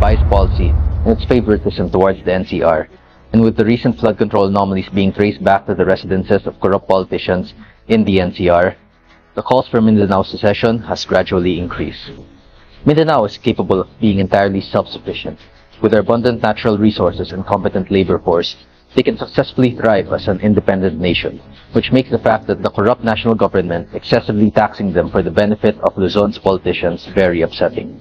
biased policy and its favoritism towards the NCR, and with the recent flood control anomalies being traced back to the residences of corrupt politicians in the NCR, the calls for Mindanao's secession has gradually increased. Mindanao is capable of being entirely self-sufficient. With their abundant natural resources and competent labor force, they can successfully thrive as an independent nation, which makes the fact that the corrupt national government excessively taxing them for the benefit of Luzon's politicians very upsetting.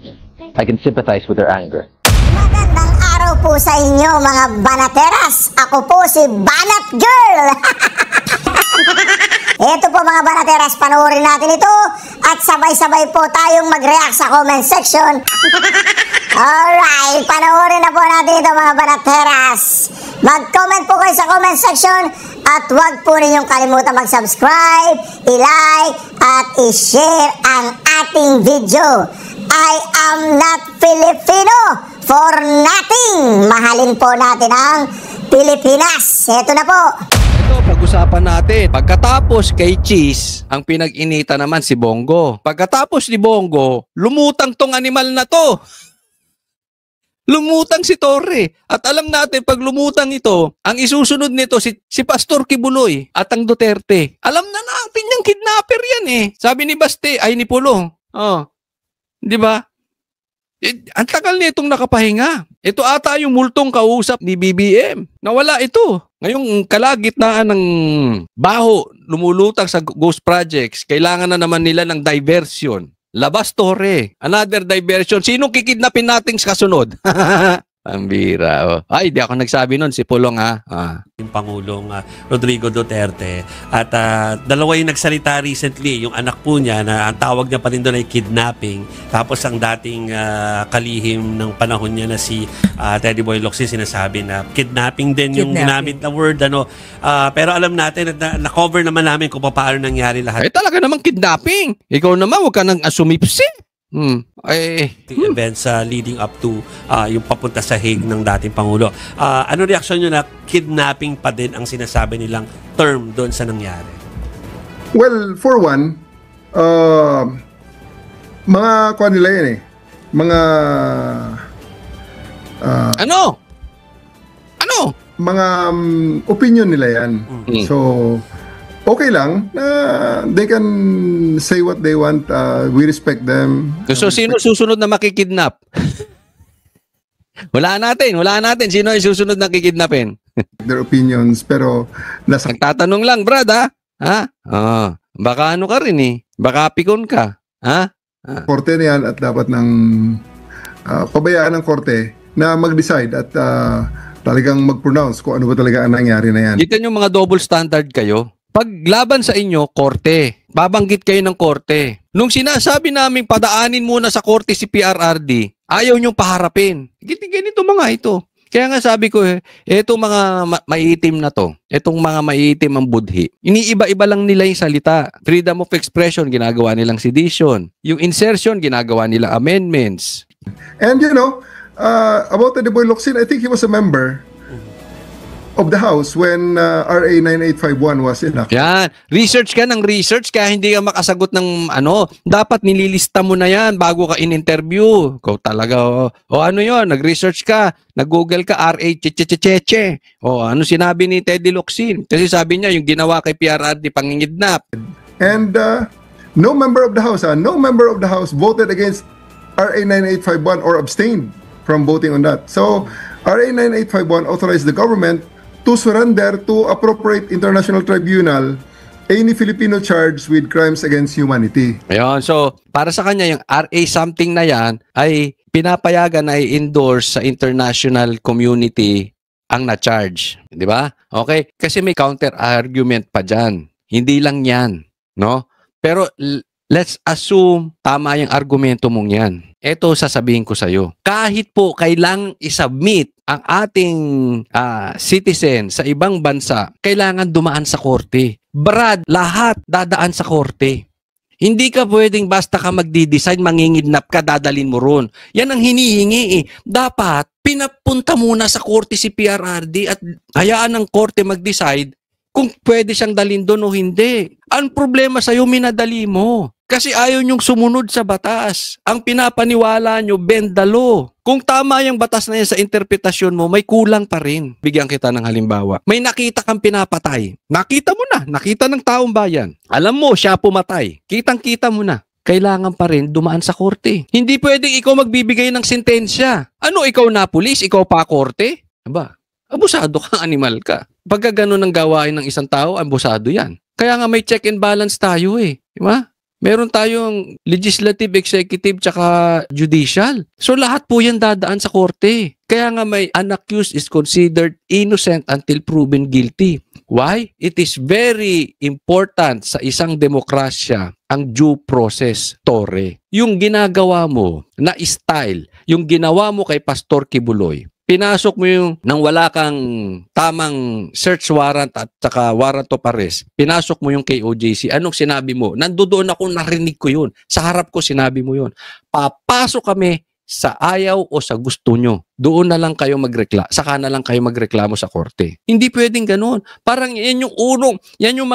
I can sympathize with their anger. Magandang araw po sa inyo mga banateras! Ako po si Banat Girl! Ito po mga banateras, panoorin natin ito at sabay-sabay po tayong mag-react sa comment section. Alright, panoorin na po natin ito mga banateras. Mag-comment po kayo sa comment section at huwag po ninyong kalimutan mag-subscribe, i-like at i-share ang ating video. I am not Filipino for nothing. Mahalin po natin ang Pilipinas. Ito na po. Ito, pag-usapan natin. Pagkatapos kay Cheese, ang pinag-inita naman si Bongo. Pagkatapos ni Bongo, lumutang tong animal na to. Lumutang si Torre. At alam natin, pag lumutang ito, ang isusunod nito si Pastor Kibuloy at ang Duterte. Alam na natin yung kidnapper yan eh. Sabi ni Baste, ay ni Pulong. Oh, di ba? Ang tagal na itong nakapahinga. Ito ata yung multong kausap ni BBM. Nawala ito. Ngayong kalagitnaan ng baho, lumulutang sa ghost projects, kailangan na naman nila ng diversion. Labas Torre. Another diversion. Sinong kikidnapin nating kasunod? Ang bira. Oh. Ay, di ako nagsabi nun. Si Pulong ha. Yung Pangulong Rodrigo Duterte. At dalawa yung nagsalita recently. Yung anak po niya na ang tawag niya pa rin doon ay kidnapping. Tapos ang dating kalihim ng panahon niya na si Teddy Boy Locsin sinasabi na kidnapping din yung ginamit na word. Pero alam natin at na-cover naman namin kung paano nangyari lahat. Eh talaga namang kidnapping. Ikaw naman huwag ka nang asumipsi. Events leading up to yung papunta sa Hague ng dating Pangulo. Ano reaksyon nyo na kidnapping pa din ang sinasabi nilang term doon sa nangyari? Well, for one, mga kuha nila yan eh. Mga Ano? mga opinion nila yan. So, okay lang na they can say what they want. We respect them. So, sino susunod na makikidnap? Wala natin. Sino ay susunod na kikidnapin? Their opinions, pero nasa Nagtatanong lang, Brad, ha? Baka ano ka rin eh. Baka pikon ka. Ha? korte na yan at dapat ng pabayaan ng korte na mag-decide at talagang mag-pronounce kung ano ba talaga ang nangyari na yan. Kita nyo mga double standard kayo. Pag laban sa inyo, korte. Babanggit kayo ng korte. Nung sinasabi namin padaanin muna sa korte si PRRD, ayaw nyong paharapin. Ganito mga ito. Kaya nga sabi ko, etong mga maiitim na to, etong mga maiitim ang budhi, iniiba-iba lang nila yung salita. Freedom of expression, ginagawa nilang sedition. Yung insertion, ginagawa nilang amendments. And you know, about Teddy Boy Locsin, I think he was a member of the House when RA 9851 was enacted. Yan. Research ka ng research kaya hindi ka makasagot ng ano. Dapat nililista mo na yan bago ka in-interview. Ikaw talaga, ano yon? Nag-research ka, nag-google ka, RA cheche. Ano sinabi ni Teddy Locsin? Kasi sabi niya, yung ginawa kay PRRD, pangingidnap. And no member of the House voted against RA 9851 or abstained from voting on that. So, RA 9851 authorized the government to surrender to appropriate international tribunal any Filipino charged with crimes against humanity. Ayun, so para sa kanya yung RA something na yan ay pinapayagan na i-endorse sa international community ang na-charge. Di ba? Okay? Kasi may counter-argument pa dyan. Hindi lang yan. No? Pero let's assume tama yung argumento mong yan. Ito sasabihin ko sa'yo. Kahit po kailang isubmit ang ating citizen sa ibang bansa, kailangan dumaan sa korte. Brad, lahat dadaan sa korte. Hindi ka pwedeng basta ka magdi-design, mangingidnap ka, dadalin mo ron. Yan ang hinihingi eh. Dapat, pinapunta muna sa korte si PRRD at hayaan ng korte mag-decide kung pwede siyang dalin doon o hindi. Ang problema sa'yo, minadali mo. Kasi ayaw niyong sumunod sa batas. Ang pinapaniwala niyo, bend the law. Kung tama yung batas na yan sa interpretasyon mo, may kulang pa rin. Bigyan kita ng halimbawa. May nakita kang pinapatay. Nakita mo na. Nakita ng taong bayan. Alam mo, siya pumatay. Kitang-kita mo na. Kailangan pa rin dumaan sa korte. Hindi pwedeng ikaw magbibigay ng sentensya. Ano, ikaw na pulis? Ikaw pa korte? Aba, abusado ka, animal ka. Pagka ganun ang gawain ng isang tao, abusado yan. Kaya nga may check and balance tayo eh. Di ba? Meron tayong legislative, executive, tsaka judicial. So lahat po yan dadaan sa korte. Kaya nga may an accused is considered innocent until proven guilty. Why? It is very important sa isang demokrasya ang due process, Tore. Yung ginagawa mo na style, yung ginawa mo kay Pastor Kibuloy, pinasok mo yung nang wala kang tamang search warrant at saka warrant of arrest, pinasok mo yung KOJC. Anong sinabi mo? Nandoon ako, narinig ko yun. Sa harap ko sinabi mo yun. Papasok kami sa ayaw o sa gusto nyo. Doon na lang kayo saka na lang kayo magreklamo sa korte. Hindi pwedeng ganun. Parang yan yung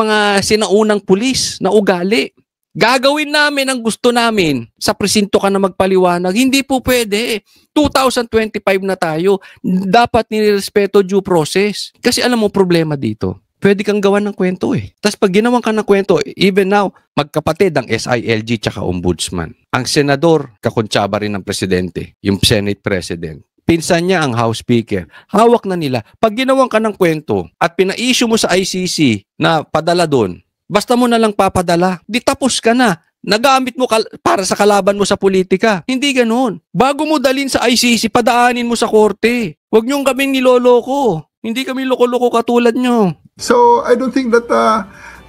mga sinaunang pulis na ugali. Gagawin namin ang gusto namin. Sa presinto ka na magpaliwanag. Hindi po pwede. 2025 na tayo. Dapat nirespeto due process. Kasi alam mo problema dito. Pwede kang gawan ng kwento eh. Tapos pag ginawan ka ng kwento, even now, magkapatid ang SILG tsaka ombudsman. Ang senador, kakuntsaba rin ng presidente, yung Senate President. Pinsan niya ang House Speaker. Hawak na nila. Pag ginawan ka ng kwento at pina-issue mo sa ICC na padala doon, basta mo na lang papadala, di tapos ka na. Nagamit mo para sa kalaban mo sa politika. Hindi ganoon. Bago mo dalhin sa ICC, padaanin mo sa korte. Huwag niyong kaming niloloko. Hindi kami loko-loko katulad nyo. So, I don't think that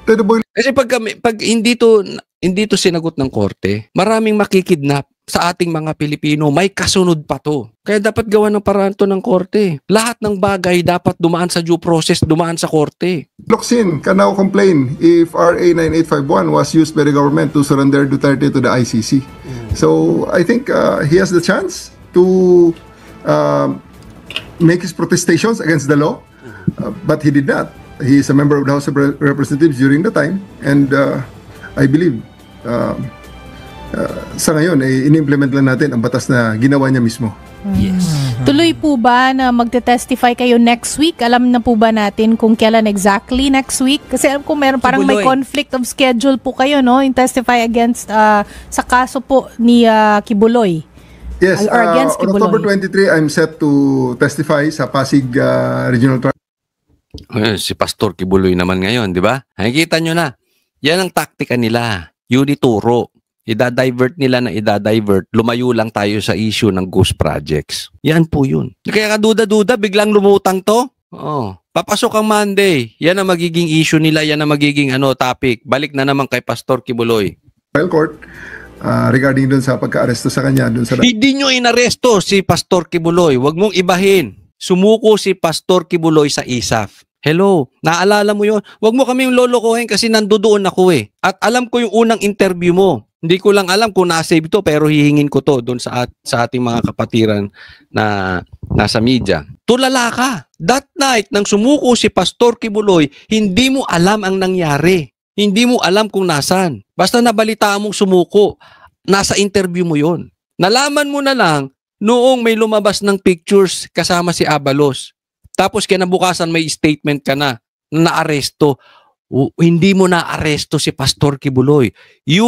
Ted Boy... Kasi pag hindi to sinagot ng korte, maraming makikidnap sa ating mga Pilipino. May kasunod pa to. Kaya dapat gawa ng paraan to ng korte. Lahat ng bagay dapat dumaan sa due process, dumaan sa korte. Locsin can now complain if RA 9851 was used by the government to surrender Duterte to the ICC. So, I think he has the chance to make his protestations against the law, but he did not. He is a member of the House of Representatives during the time, and I believe sa ngayon in-implement lang natin ang batas na ginawa niya mismo. Yes. Tuloy po ba na magte-testify kayo next week? Alam na po ba natin kung kailan exactly next week? Kasi alam ko meron parang may conflict of schedule po kayo, no? In testify against sa kaso po ni Kibuloy. Yes, Or against on Kibuloy. October 23, I'm set to testify sa Pasig Regional Trial. Si Pastor Kibuloy naman ngayon, di ba? Nakikita nyo na. Yan ang taktika nila. Yun ituro. Ida-divert nila na ida-divert. Lumayo lang tayo sa issue ng ghost projects. Yan po yun. Kaya kaduda-duda, biglang lumutang to. Oh, papasok ang Monday. Yan ang magiging issue nila. Yan ang magiging topic. Balik na naman kay Pastor Kibuloy. Trial court regarding dun sa pagka-aresto sa kanya. Dun sa... Hindi nyo inaresto si Pastor Kibuloy. Huwag mong ibahin. Sumuko si Pastor Kibuloy sa ISAF. Hello, naalala mo yun? Huwag mo kaming lolokohin kasi nandoon ako eh. At alam ko yung unang interview mo. Hindi ko lang alam kung na-save to pero hihingin ko to doon sa ating mga kapatiran na nasa media. Tulala ka. That night, nang sumuko si Pastor Kibuloy, hindi mo alam ang nangyari. Hindi mo alam kung nasan. Basta nabalitaan mong sumuko. Nasa interview mo yon. Nalaman mo na lang noong may lumabas ng pictures kasama si Abalos. Tapos kinabukasan may statement ka na naaresto. Hindi mo naaresto si Pastor Kibuloy. You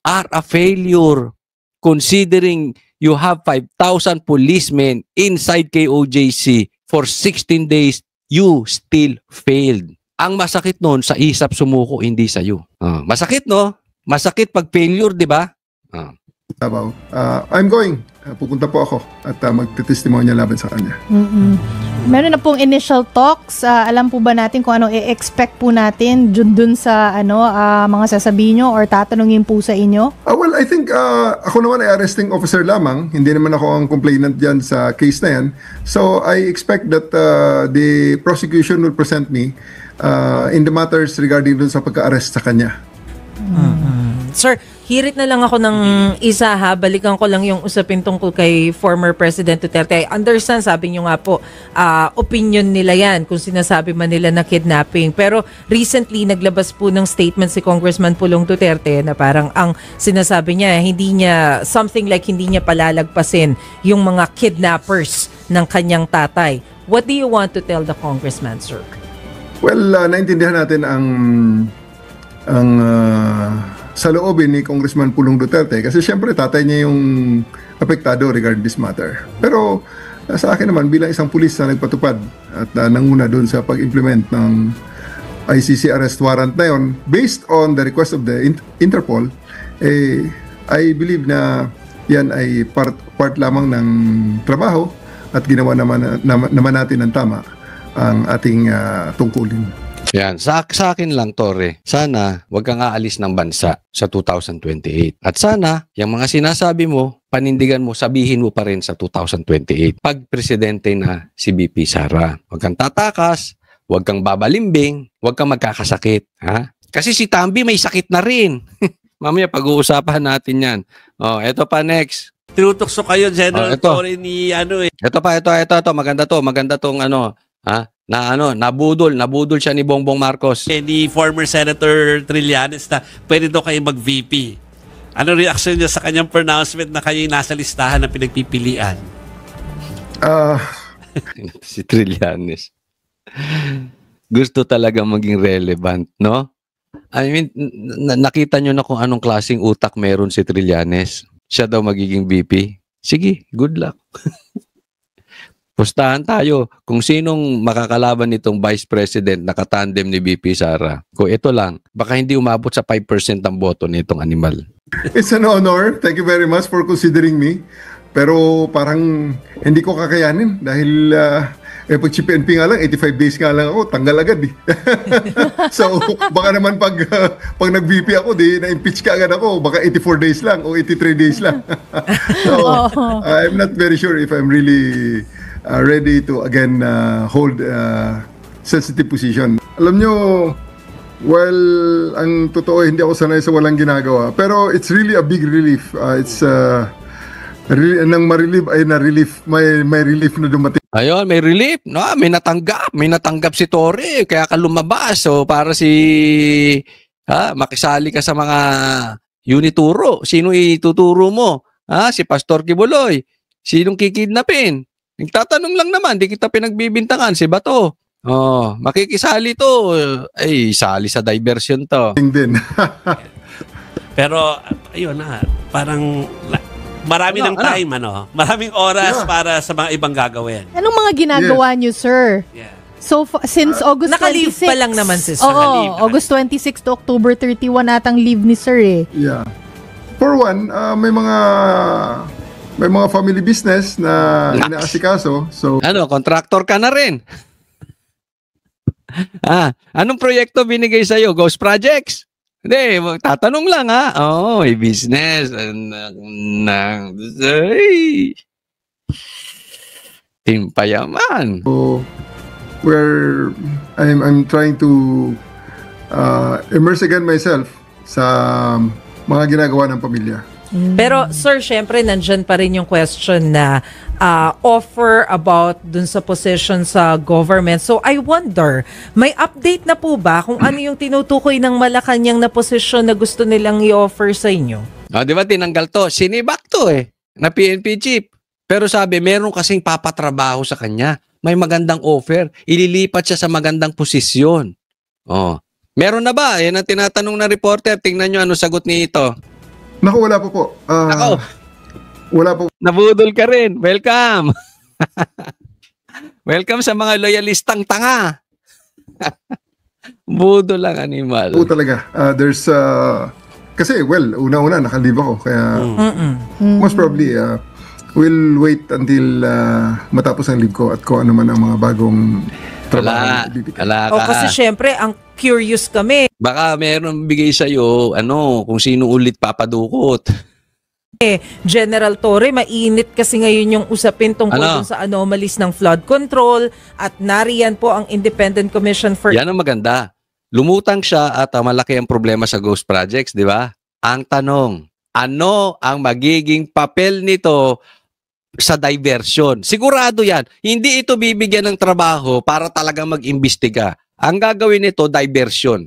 are a failure considering you have 5,000 policemen inside KOJC for 16 days. You still failed. Ang masakit noon sa ISAP sumuko, hindi sa iyo. Masakit no? Masakit pag failure, di ba? Davao. I'm going. Pupunta po ako at magte-testimonya laban sa kanya. Meron na pong initial talks. Alam po ba natin kung ano i-expect po natin dun sa mga sasabihin nyo or tatanungin po sa inyo? Well, I think ako naman ay arresting officer lamang. Hindi naman ako ang complainant dyan sa case na yan. So, I expect that the prosecution will present me in the matters regarding dun sa pagka-arrest sa kanya. Sir, hirit na lang ako ng isa ha. Balikan ko lang yung usapin tungkol kay former President Duterte. I understand, sabi niyo nga po, opinion nila yan kung sinasabi man nila na kidnapping. Pero recently, naglabas po ng statement si Congressman Pulong Duterte na parang ang sinasabi niya, something like hindi niya palalagpasin yung mga kidnappers ng kanyang tatay. What do you want to tell the congressman, sir? Well, naintindihan natin ang saloobin ni Congressman Pulong Duterte kasi syempre tatay niya yung apektado regarding this matter. Pero sa akin naman bilang isang pulis na nagpatupad at nanguna doon sa pag-implement ng ICC arrest warrant na yon based on the request of the Interpol, I believe na yan ay part lamang ng trabaho at ginawa naman natin ng tama ang ating tungkulin. Yan. Sa akin lang, Torre, sana wag kang aalis ng bansa sa 2028. At sana, yung mga sinasabi mo, panindigan mo, sabihin mo pa rin sa 2028. Pag presidente na si BP Sara, wag kang tatakas, wag kang babalimbing, wag kang magkakasakit. Ha? Kasi si Tambi may sakit na rin. Mamaya pag-uusapan natin yan. Eto pa next. Tinutokso kayo, General Torre, ni Ito pa, ito. Maganda tong nabudol siya ni Bongbong Marcos. Ni former Senator Trillanes na pwede daw kayo mag-VP. Ano reaction niya sa kanyang pronouncement na kayo nasa listahan na pinagpipilian? Si Trillanes. Gusto talaga maging relevant, no? I mean, nakita nyo na kung anong klaseng utak meron si Trillanes. Siya daw magiging VP. Sige, good luck. Pustahan tayo kung sinong makakalaban nitong Vice President na katandem ni BP Sara. Kung ito lang, baka hindi umabot sa 5% ang boto nitong animal. It's an honor. Thank you very much for considering me. Pero parang hindi ko kakayanin dahil pag PNP nga lang, 85 days nga lang ako, tanggal agad eh. So baka naman pag nag-VP ako, na-impeach ka agad ako, baka 84 days lang o 83 days lang. So I'm not very sure if I'm really ready to again hold sensitive position. Alam nyo, well, ang totoo, hindi ako sanay sa walang ginagawa. Pero it's really a big relief. It's really, nang ma-relieve ay na-relief, may relief na dumating. Ayun, may relief. No, may natanggap si Torre. Kaya ka lumabas. So, para makisali ka sa mga unituro. Sino ituturo mo? Si Pastor Kibuloy. Sinong kikidnapin? Nagtatanong lang naman, di kita pinagbibintangan, si Bato. Makikisali to. Ay, sali sa diversion to. Din. Pero, ayun na, parang marami ng time, maraming oras para sa mga ibang gagawin. Anong mga ginagawa niyo, sir? Yeah. So, since August 26. Naka-leave pa lang naman, sis. Oo, August 26 to October 31 natang leave ni sir eh. Yeah. For one, may mga family business na inaasikaso. So, contractor ka na rin. Anong proyekto binigay sa'yo? Ghost projects? Hindi, tatanong lang may business. Timpayaman. So, I'm trying to immerse again myself sa mga ginagawa ng pamilya. Pero sir, syempre nandyan pa rin yung question na offer about dun sa position sa government. So I wonder, may update na po ba kung ano yung tinutukoy ng Malacanang na posisyon na gusto nilang i-offer sa inyo? Di ba tinanggal to? Sinibak to na PNP chief. Pero sabi, meron kasing papatrabaho sa kanya. May magandang offer. Ililipat siya sa magandang posisyon. Meron na ba? Yan ang tinatanong na reporter. Tingnan nyo ano sagot ni ito. Naku, wala po. Wala po. Nabudol ka rin. Welcome. Welcome sa mga loyalistang tanga. Budol lang animal. Po talaga. Kasi, una-una, nakalive ako. Kaya, most probably, we'll wait until matapos ang leave ko at kung ano man ang mga bagong trabaho. Kasi syempre, ang curious kami. Baka meron bigay sa'yo, kung sino ulit papadukot. General Torre, mainit kasi ngayon yung usapin tungkol dun sa anomalies ng flood control at nariyan po ang Independent Commission for... Yan ang maganda. Lumutang siya at malaki ang problema sa ghost projects, di ba? Ang tanong, ano ang magiging papel nito sa diversion? Sigurado yan. Hindi ito bibigyan ng trabaho para talagang mag-imbestiga. Ang gagawin nito, diversion.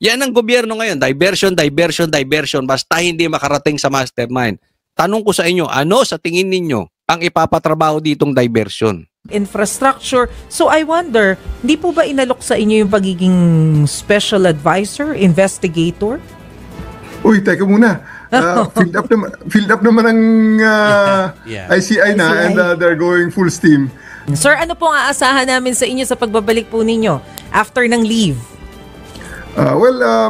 Yan ang gobyerno ngayon. Diversion, diversion, diversion. Basta hindi makarating sa mastermind. Tanong ko sa inyo, ano sa tingin ninyo ang ipapatrabaho ditong diversion? Infrastructure. So I wonder, hindi po ba inalok sa inyo yung pagiging special advisor, investigator? Uy, teka muna. Filled up naman ang Yeah. ICI na and they're going full steam. Sir, ano pong aasahan namin sa inyo sa pagbabalik po ninyo after ng leave?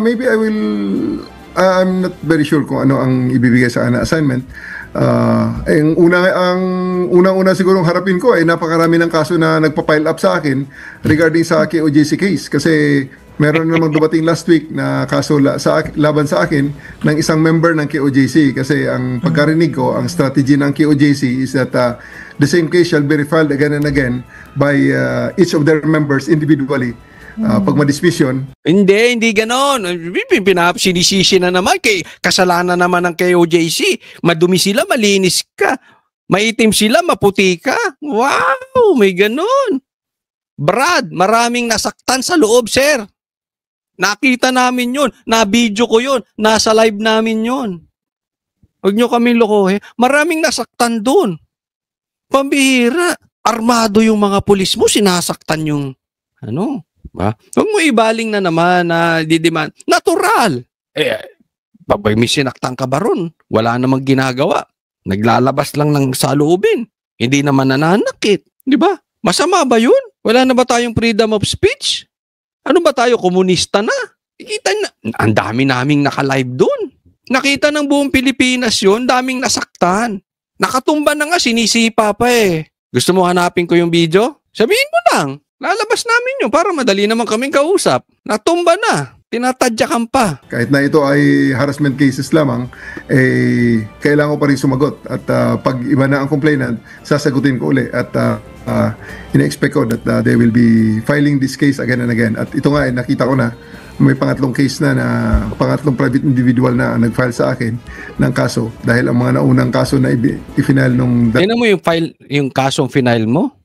Maybe I will. I'm not very sure kung ano ang ibibigay sa akin na assignment. Ang unang-una sigurong harapin ko ay napakarami ng kaso na nagpa-pile up sa akin regarding sa KOJC case kasi meron namang dumating last week na kaso laban sa akin ng isang member ng KOJC kasi ang pagkarinig ko, ang strategy ng KOJC is that the same case shall be refiled again and again by each of their members individually. Pag ma-dismiss yun. Hindi ganon. Sinisisi na naman. Kasalanan naman ng KOJC. Madumi sila, malinis ka. Maitim sila, maputi ka. Wow, may ganon. Brad, maraming nasaktan sa loob, sir. Nakita namin yun. Na-video ko yun. Nasa live namin yun. Huwag nyo kami lokohin. Maraming nasaktan dun. Pambihira. Armado yung mga pulis mo. Sinasaktan yung ba? Huwag mo ibaling na naman na didiman. Natural. Pag may sinaktan ka ba ron? Wala namang ginagawa. Naglalabas lang ng saloobin. Hindi naman nananakit. Di ba? Masama ba yun? Wala na ba tayong freedom of speech? Ano ba tayo? Komunista na? Kita na. Ang dami naming naka-live dun. Nakita ng buong Pilipinas yun. Daming nasaktan. Nakatumba na nga. Sinisipa pa eh. Gusto mo hanapin ko yung video? Sabihin mo lang. Lalabas namin yun para madali naman kaming kausap. Natumba na. Tinatadyakan pa. Kahit na ito ay harassment cases lamang, kailangan ko pa rin sumagot. At pag iba na ang complainant, sasagutin ko uli. At ina-expect ko that they will be filing this case again and again. At ito nga, nakita ko na may pangatlong case na pangatlong private individual na nag-file sa akin ng kaso. Dahil ang mga naunang kaso na i-final nung... Tingnan mo yung kasong final mo?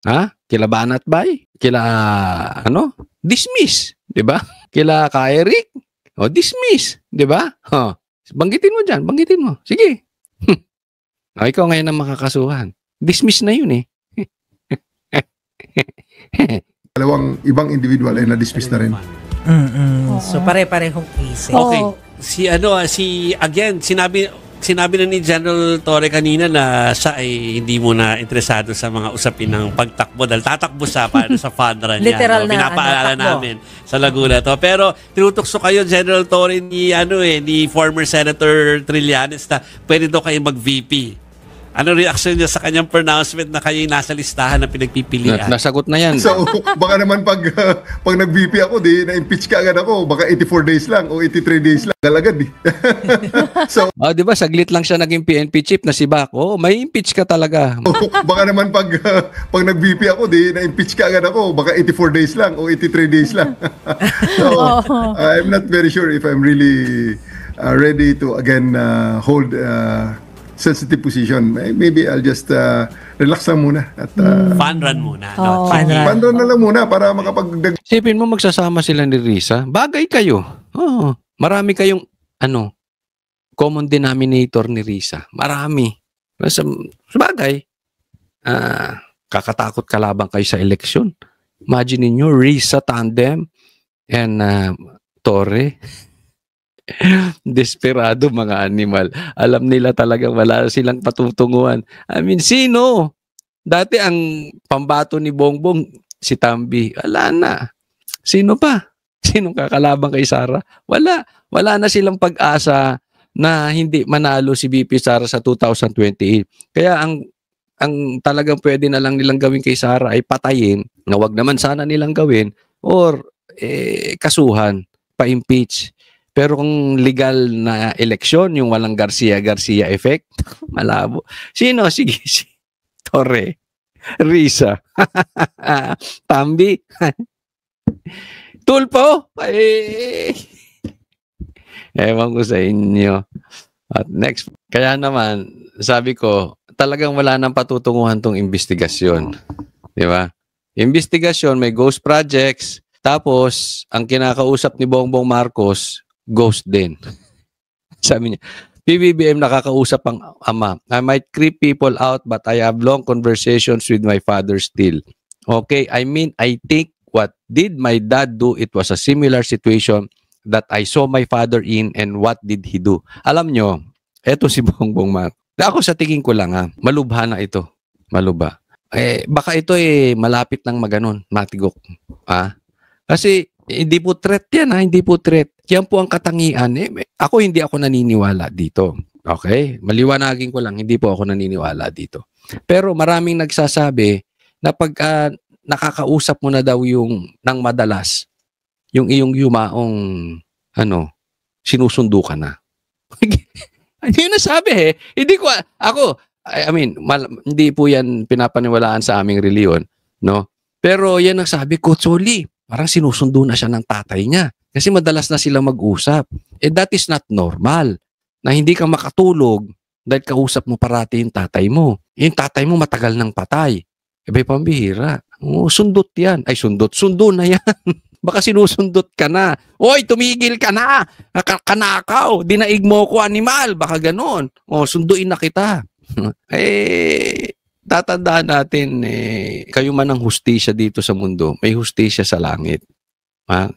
Ha? Kila Banat Bay? Kila, dismiss. Diba? Kila ka Eric? Dismiss. Diba? Banggitin mo dyan. Banggitin mo. Sige. Ikaw ngayon ang makakasuhan. Dismiss na yun eh. Dalawang ibang individual ay na-dismiss na rin. So pare-parehong case. Okay. Sinabi na ni General Torre kanina na siya ay hindi muna interesado sa mga usapin ng pagtakbo dahil tatakbo siya para sa fund run niya. Literal na pinapaalala takbo. namin sa Laguna to. Pero tinutukso kayo, General Torre, ni former Senator Trillanes na pwede daw kayo mag-VP. Ano reaction niya sa kanyang pronouncement na kayo nasa listahan na pinagpipilian? Nasagot na yan. So, baka naman pag nag-VP ako, na-impeach ka agad ako. Baka 84 days lang o 83 days lang. Galagad eh. So, di ba, saglit lang siya naging PNP chief na si Bac. May impeach ka talaga. baka naman pag nag-VP ako, na-impeach ka agad ako. Baka 84 days lang o 83 days lang. So, I'm not very sure if I'm really ready to again hold sensitive position. Maybe I'll just relax lang muna at Fun run muna. fun run na lang muna para makapagdag. Sipin mo magsasama sila ni Risa. Bagay kayo. Marami kayong common denominator ni Risa. Marami. Sa bagay. Kakatakot kalaban kayo sa eleksyon. Imagine niyo Risa tandem and Torre. Desperado mga animal. Alam nila talagang wala silang patutunguhan. I mean, sino? Dati ang pambato ni Bongbong, si Tambi. Wala na. Sino pa? Sinong kakalaban kay Sara? Wala. Wala na silang pag-asa na hindi manalo si BP Sara sa 2028. Kaya ang talagang pwede na lang nilang gawin kay Sara ay patayin, na wag naman sana nilang gawin, or kasuhan, pa-impeach. Pero kung legal na eleksyon, yung walang Garcia effect, malabo. Sino? Sige, si Torre, Risa, Tambi, Tulpo. Ewan ko sa inyo. At next, kaya naman, sabi ko, talagang wala nang patutunguhan tong investigasyon. Di ba? Investigasyon, may ghost projects, tapos, ang kinakausap ni Bongbong Marcos, ghost din. Sabi niya, PBBM nakakausap ang ama. I might creep people out but I have long conversations with my father still. Okay, I mean, I think what did my dad do, it was a similar situation that I saw my father in and what did he do? Alam nyo, eto si Bongbong Marcos. Ako sa tingin ko lang malubha na ito. Malubha. Baka ito malapit ng maganon, matigok. Kasi hindi po threat yan hindi po threat. Yan po ang katangian. Hindi ako naniniwala dito. Okay? Maliwanagin ko lang, hindi po ako naniniwala dito. Pero maraming nagsasabi na pag nakakausap mo na daw yung nang madalas, yung iyong yumaong sinusundo ka na. Yun na sabi Hindi ko, hindi po yan pinapaniwalaan sa aming reliyon, no? Pero yan ang sabi ko, Choli, parang sinusundo na siya ng tatay niya. Kasi madalas na sila mag-usap. That is not normal. Na hindi ka makatulog dahil kausap mo parati yung tatay mo. Yung tatay mo matagal nang patay. Pambihira. Sundot yan. Sundo na yan. Baka sinusundot ka na. Oy, tumigil ka na. Kanakaw. Dinaig mo ko, animal. Baka ganon. Sunduin na kita. Tatandaan natin, kayo man ang hustisya dito sa mundo, may hustisya sa langit.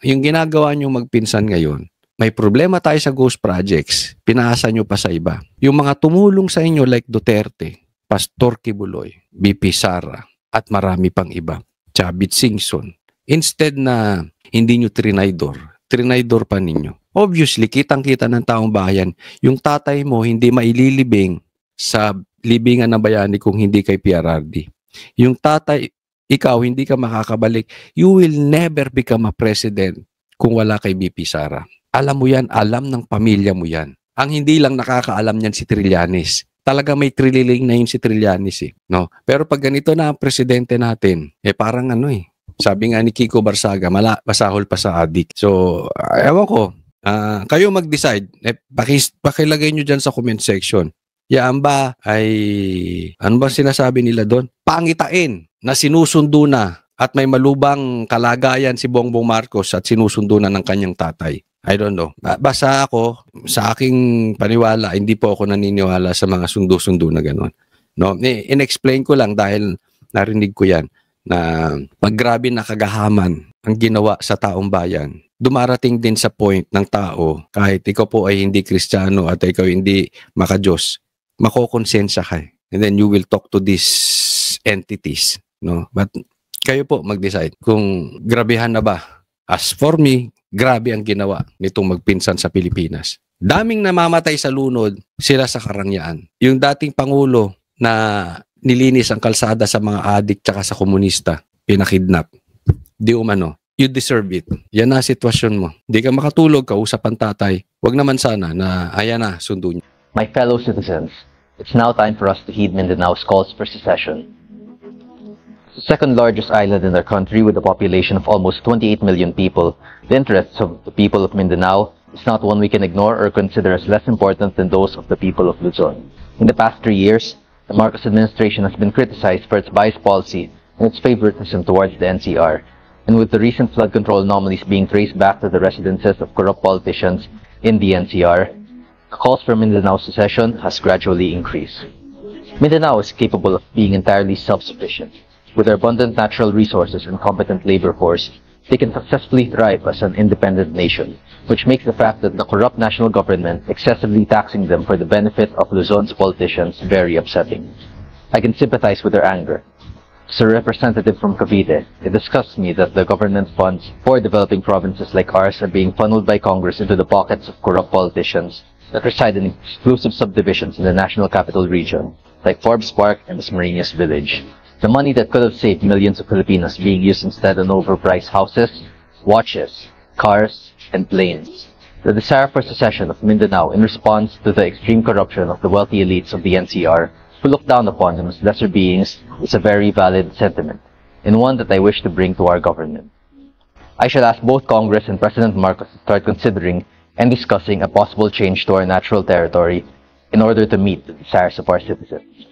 Yung ginagawa nyo magpinsan ngayon, may problema tayo sa ghost projects, pinaasa nyo pa sa iba. Yung mga tumulong sa inyo like Duterte, Pastor Kibuloy, BP Sara, at marami pang iba, Chavit Singson, instead na hindi nyo trinaydor pa ninyo. Obviously, kitang-kita ng taong bayan, yung tatay mo hindi maililibing sa libingan ng bayani kung hindi kay PRRD. Yung tatay, ikaw hindi ka makakabalik. You will never become a president kung wala kay BP Sara. Alam mo yan, alam ng pamilya mo yan. Ang hindi lang nakakaalam niyan si Trillanes. Talaga may trililing na yun si Trillanes no? Pero pag ganito na ang presidente natin, parang sabi nga ni Kiko Barsaga, masahol pa sa adik. So, ewan ko, kayo mag-decide. Pakilagay nyo dyan sa comment section. Yan ba ay, ano ba sinasabi nila doon? Pangitain na sinusundo na at may malubang kalagayan si Bongbong Marcos at sinusundo na ng kanyang tatay. I don't know. Basta ako, sa aking paniwala, hindi po ako naniniwala sa mga sundo-sundo na gano'n. No? In-explain ko lang dahil narinig ko yan na maggrabe na kagahaman ang ginawa sa taong bayan. Dumarating din sa point ng tao, kahit ikaw po ay hindi Kristiyano at ikaw hindi makadiyos, makokonsensya ka. And then you will talk to these entities. No? But kayo po mag-decide kung grabehan na ba. As for me, grabe ang ginawa nitong magpinsan sa Pilipinas. Daming namamatay sa lunod, sila sa karangyaan. Yung dating Pangulo na nilinis ang kalsada sa mga adik tsaka sa komunista, pinakidnap. Di umano. You deserve it. Yan na sitwasyon mo. Di ka makatulog, kausap ang tatay. Wag naman sana na ayan na, sundo niyo. My fellow citizens, it's now time for us to heed Mindanao's calls for secession. The second largest island in our country with a population of almost 28 million people, the interests of the people of Mindanao is not one we can ignore or consider as less important than those of the people of Luzon. In the past 3 years, the Marcos administration has been criticized for its biased policy and its favoritism towards the NCR, and with the recent flood control anomalies being traced back to the residences of corrupt politicians in the NCR, the calls for Mindanao's secession has gradually increased. Mindanao is capable of being entirely self-sufficient. With their abundant natural resources and competent labor force, they can successfully thrive as an independent nation, which makes the fact that the corrupt national government excessively taxing them for the benefit of Luzon's politicians very upsetting. I can sympathize with their anger. As a representative from Cavite, it disgusts me that the government funds for developing provinces like ours are being funneled by Congress into the pockets of corrupt politicians that reside in exclusive subdivisions in the National Capital Region, like Forbes Park and Dasmariñas Village. The money that could have saved millions of Filipinos being used instead on overpriced houses, watches, cars, and planes. The desire for secession of Mindanao in response to the extreme corruption of the wealthy elites of the NCR who look down upon them as lesser beings is a very valid sentiment, and one that I wish to bring to our government. I shall ask both Congress and President Marcos to start considering and discussing a possible change to our natural territory in order to meet the desires of our citizens.